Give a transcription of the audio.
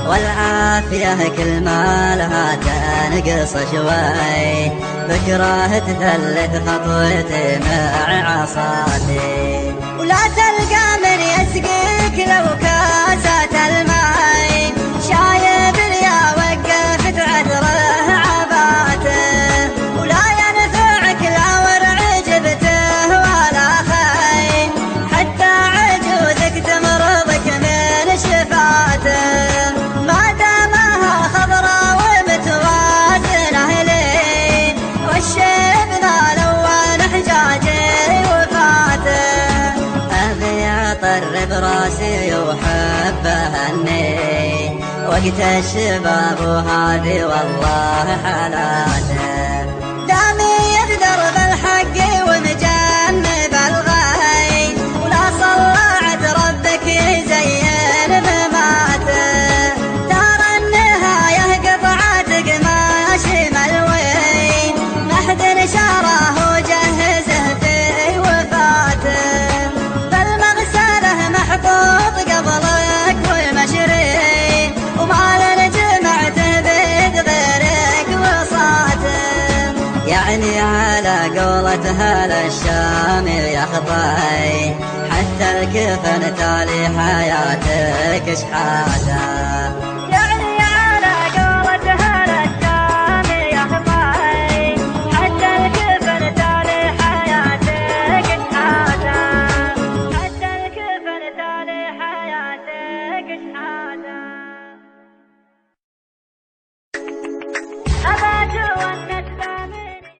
والعافية كل ما لها تنقص شوي، بكره تثلث خطوتي مع عصاتي، ولا تلقى من يسقيك لو كاسات الماي، شايب اليا وقفت عذره عباته، ولا ينفعك لا ورع جبته ولا خيل، حتى عجوزك تمرضك من شفاته، ما دامها خضرا ومتوازنه لين، والشيب ذا حجاجي وفاته، أبي أطرب راسي وحبه هني، وقت الشباب وهذه والله حالاته، دامي يقدر بالحق ومجنب الغي، ولا صلعت ربك يزين بماته، ترى النهاية قطعة قماش ملوي، محد شاره وجهزه في وفاته، بالمغسله محطوط قبلك والمشري، وما جمعته بيد غيرك وصاته، يعني على قولة هل الشام يخطي، حتى الكفن تالي حياتك شحاته.